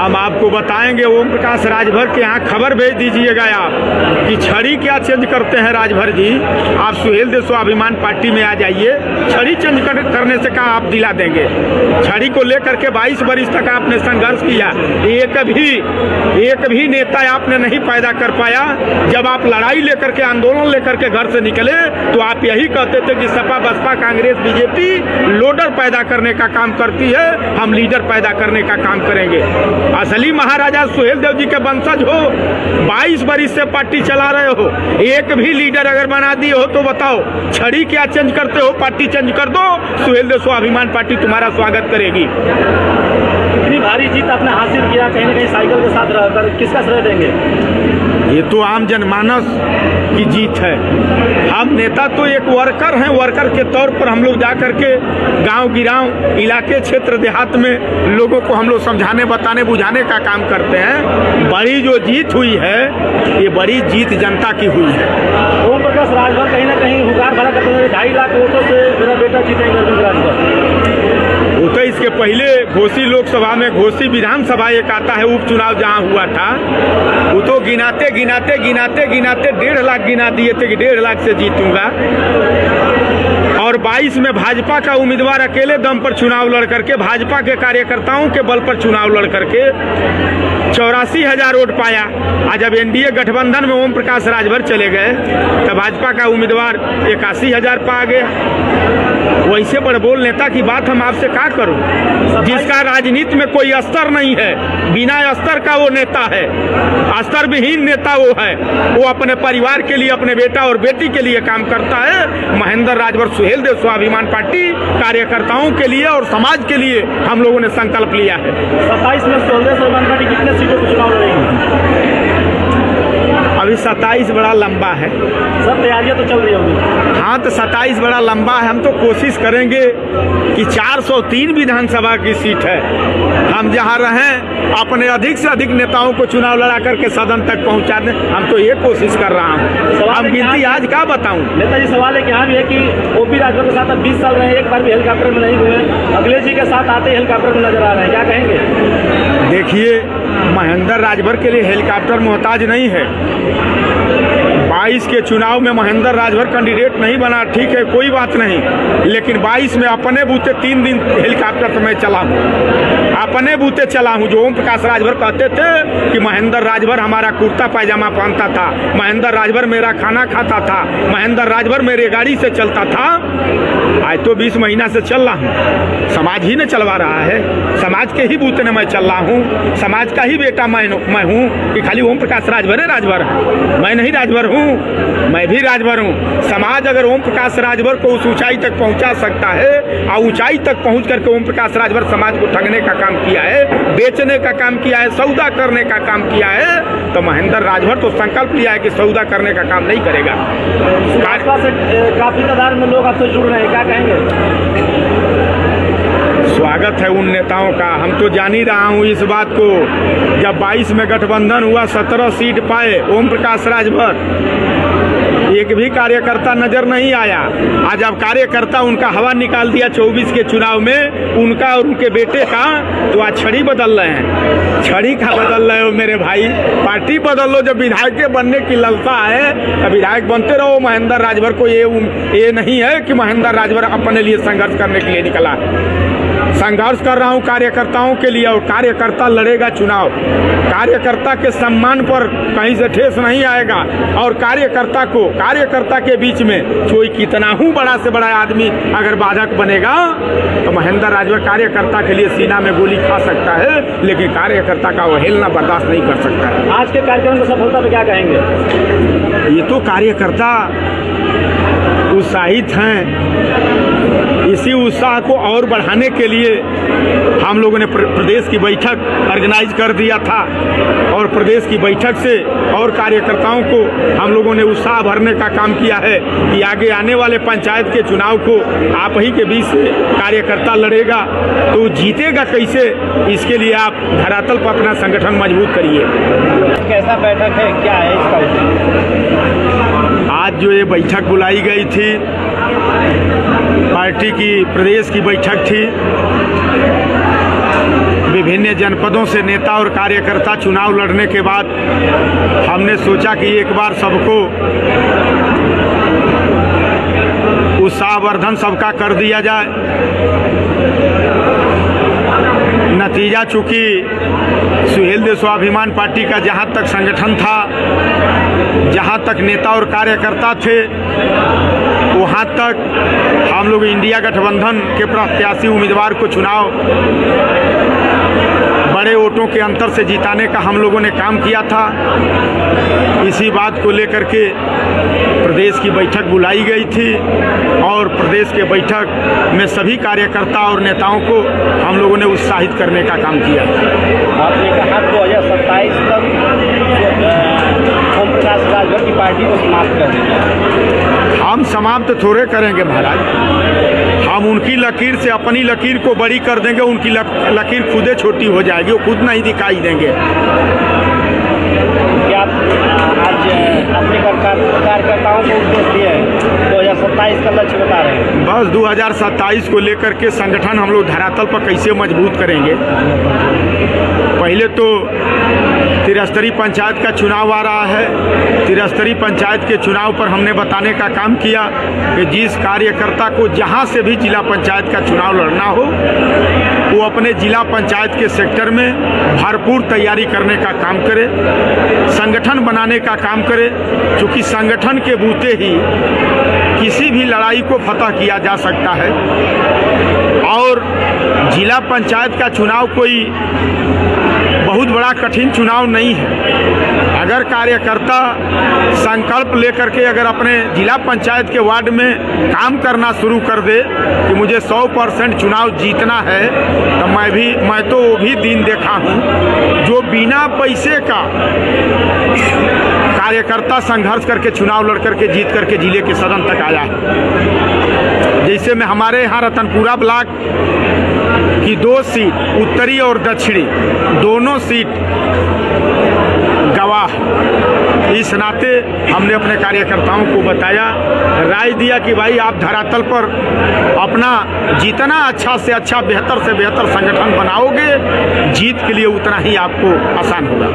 हम आपको बताएंगे। ओम प्रकाश राजभर के यहाँ खबर भेज दीजिएगा आप कि छड़ी क्या चेंज करते हैं राजभर जी। आप सुहेल देव स्वाभिमान पार्टी में आ जाइए, छड़ी चेंज करने से कहाँ आप दिला देंगे। छड़ी को लेकर के 22 वर्ष तक आपने संघर्ष किया, एक भी नेता आपने नहीं पैदा कर पाया। जब आप लड़ाई लेकर के, आंदोलन लेकर के घर से निकले तो आप यही कहते थे कि सपा बसपा कांग्रेस बीजेपी लोडर पैदा करने का काम करती है, हम लीडर पैदा करने का काम करेंगे। असली महाराजा सुहेल देव जी के वंशज हो, 22 वर्ष से पार्टी चला रहे हो, एक भी लीडर अगर बना दिए हो तो बताओ छड़ी क्या चेंज करते हो। पार्टी चेंज कर दो, सुहेल देव स्वाभिमान पार्टी तुम्हारा स्वागत करेगी। इतनी भारी जीत आपने हासिल किया, कहीं न कहीं साइकिल के साथ रहकर, किसका श्रेय देंगे? ये तो आम जनमानस की जीत है। हम नेता तो एक वर्कर हैं, वर्कर के तौर पर हम लोग जा करके गांव गिराव इलाके क्षेत्र देहात में लोगों को हम लोग समझाने बताने बुझाने का काम करते हैं। बड़ी जो जीत हुई है ये बड़ी जीत जनता की हुई है। ओम प्रकाश राजभर कहीं ना कहीं हुकार भरा करते हैं, 2.5 लाख वोटों से मेरा बेटा जीतेंगे अरविंद राजभर। वो तो इसके पहले घोसी लोकसभा में, घोसी विधानसभा एक आता है उपचुनाव जहाँ हुआ था, वो तो गिनाते 1.5 लाख गिना दिए थे कि 1.5 लाख से जीतूंगा। और 22 में भाजपा का उम्मीदवार अकेले दम पर चुनाव लड़ करके, भाजपा के कार्यकर्ताओं के बल पर चुनाव लड़ करके 84,000 वोट पाया। आज जब एनडीए गठबंधन में ओम प्रकाश राजभर चले गए तब भाजपा का उम्मीदवार 81,000 पा गया। वैसे बड़बोल नेता की बात हम आपसे क्या करूं, जिसका राजनीति में कोई अस्तर नहीं है, बिना अस्तर का वो नेता है, अस्तर विहीन नेता वो है। वो अपने परिवार के लिए, अपने बेटा और बेटी के लिए काम करता है। महेंद्र राजभर सुहेल देव स्वाभिमान पार्टी कार्यकर्ताओं के लिए और समाज के लिए हम लोगों ने संकल्प लिया है। 27 में सुहेल देव स्वाभिमान पार्टी कितने सीटों पर चुनाव लड़ेगी? अभी 27 बड़ा लंबा है, सब तैयारियां तो चल रही होंगी। हाँ, तो 27 बड़ा लंबा है। हम तो कोशिश करेंगे कि 403 विधानसभा की सीट है, हम जहाँ रहें अपने अधिक से अधिक नेताओं को चुनाव लड़ा करके सदन तक पहुँचा दें। हम तो ये कोशिश कर रहा हूँ। हम गिनती आज क्या बताऊँ नेताजी, सवाल है कि यहाँ भी है कि ओपी राजभर के साथ अब 20 साल रहे, एक बार भी हेलीकॉप्टर में नहीं हुए, अखिलेश जी के साथ आते हेलीकॉप्टर में नजर आ रहे हैं, क्या कहेंगे? देखिए, महेंद्र राजभर के लिए हेलीकॉप्टर मोहताज नहीं है। 22 के चुनाव में महेंद्र राजभर कैंडिडेट नहीं बना, ठीक है, कोई बात नहीं, लेकिन 22 में अपने बूते 3 दिन हेलीकॉप्टर तो मैं चला हूँ, अपने बूते चला हूँ। जो ओम प्रकाश राजभर कहते थे कि महेंद्र राजभर हमारा कुर्ता पैजामा पहनता था, महेंद्र राजभर मेरा खाना खाता था, महेंद्र राजभर मेरे गाड़ी से चलता था, आज तो 20 महीना से चल रहा हूँ। समाज ही ने चलवा रहा है, समाज के ही बूते ने मैं चल रहा हूँ, समाज का ही बेटा मैं हूँ। कि खाली ओम प्रकाश राजभर है राजभर है, मैं नहीं राजभर हूँ, मैं भी राजभर हूँ। समाज अगर ओम प्रकाश राजभर को उस ऊंचाई तक पहुँचा सकता है, और ऊंचाई तक पहुँच करके ओम प्रकाश राजभर समाज को ठगने का काम किया है, बेचने का काम किया है, सौदा करने का काम किया है, तो महेंद्र राजभर तो संकल्प लिया है कि सौदा करने का काम नहीं करेगा। भाजपा से काफी तादाद में लोग आपसे जुड़ रहे हैं, क्या कहेंगे? स्वागत है उन नेताओं का। हम तो जान ही रहा हूँ इस बात को, जब 22 में गठबंधन हुआ 17 सीट पाए ओम प्रकाश राजभर, एक भी कार्यकर्ता नजर नहीं आया। आज जब कार्यकर्ता उनका हवा निकाल दिया 24 के चुनाव में, उनका और उनके बेटे का, तो आज छड़ी बदल रहे हैं। छड़ी का बदल रहे हो मेरे भाई, पार्टी बदल लो। जब विधायक बनने की ललसा है तो विधायक बनते रहो। महेंद्र राजभर को ये नहीं है कि महेंद्र राजभर अपने लिए संघर्ष करने के लिए निकला। संघर्ष कर रहा हूं कार्यकर्ताओं के लिए, और कार्यकर्ता लड़ेगा चुनाव। कार्यकर्ता के सम्मान पर कहीं से ठेस नहीं आएगा, और कार्यकर्ता के बीच में कोई कितना हूं बड़ा से बड़ा आदमी अगर बाधक बनेगा तो महेंद्र राजभर कार्यकर्ता के लिए सीना में गोली खा सकता है, लेकिन कार्यकर्ता का अवहेलना बर्दाश्त नहीं कर सकता है। आज के कार्यक्रम की सफलता पे क्या कहेंगे? ये तो कार्यकर्ता उत्साहित हैं। इसी उत्साह को और बढ़ाने के लिए हम लोगों ने प्रदेश की बैठक ऑर्गेनाइज कर दिया था, और प्रदेश की बैठक से और कार्यकर्ताओं को हम लोगों ने उत्साह भरने का काम किया है कि आगे आने वाले पंचायत के चुनाव को आप ही के बीच से कार्यकर्ता लड़ेगा तो जीतेगा कैसे, इसके लिए आप धरातल पर अपना संगठन मजबूत करिए। कैसा बैठक है, क्या है इसका? आज जो ये बैठक बुलाई गई थी, पार्टी की प्रदेश की बैठक थी, विभिन्न जनपदों से नेता और कार्यकर्ता चुनाव लड़ने के बाद हमने सोचा कि एक बार सबको उत्साहवर्धन सबका कर दिया जाए। नतीजा चूंकि सुहेलदेव स्वाभिमान पार्टी का जहां तक संगठन था, जहां तक नेता और कार्यकर्ता थे, वहां तक हम लोग इंडिया गठबंधन के प्रत्याशी उम्मीदवार को चुनाव बड़े वोटों के अंतर से जिताने का हम लोगों ने काम किया था। इसी बात को लेकर के प्रदेश की बैठक बुलाई गई थी और प्रदेश के बैठक में सभी कार्यकर्ता और नेताओं को हम लोगों ने उत्साहित करने का काम किया। आपने कहा 2027 तक ओम प्रकाश राजभर की पार्टी को समाप्त कर देंगे। हम समाप्त थोड़े करेंगे महाराज, हम उनकी लकीर से अपनी लकीर को बड़ी कर देंगे। उनकी लकीर खुदे छोटी हो जाएगी, वो खुद नहीं दिखाई देंगे। क्या आज अपने कार्यकर्ताओं को उद्देश्य दिए 2027 का लक्ष्य बता रहे हैं? बस 2027 को लेकर के संगठन हम लोग धरातल पर कैसे मजबूत करेंगे। पहले तो त्रिस्तरीय पंचायत का चुनाव आ रहा है। त्रिस्तरीय पंचायत के चुनाव पर हमने बताने का काम किया कि जिस कार्यकर्ता को जहां से भी जिला पंचायत का चुनाव लड़ना हो, वो अपने जिला पंचायत के सेक्टर में भरपूर तैयारी करने का काम करे, संगठन बनाने का काम करे, क्योंकि संगठन के बूते ही किसी भी लड़ाई को फतह किया जा सकता है। और जिला पंचायत का चुनाव कोई बहुत बड़ा कठिन चुनाव नहीं है। अगर कार्यकर्ता संकल्प लेकर के अगर अपने जिला पंचायत के वार्ड में काम करना शुरू कर दे कि मुझे 100% चुनाव जीतना है, तो मैं तो वो भी दिन देखा हूँ जो बिना पैसे का कार्यकर्ता संघर्ष करके चुनाव लड़ करके जीत करके जिले के सदन तक आया है। जैसे में हमारे यहाँ रतनपुरा ब्लॉक की 2 सीट, उत्तरी और दक्षिणी दोनों सीट गवाह। इस नाते हमने अपने कार्यकर्ताओं को बताया, राय दिया कि भाई आप धरातल पर अपना जितना अच्छा से अच्छा, बेहतर से बेहतर संगठन बनाओगे, जीत के लिए उतना ही आपको आसान होगा।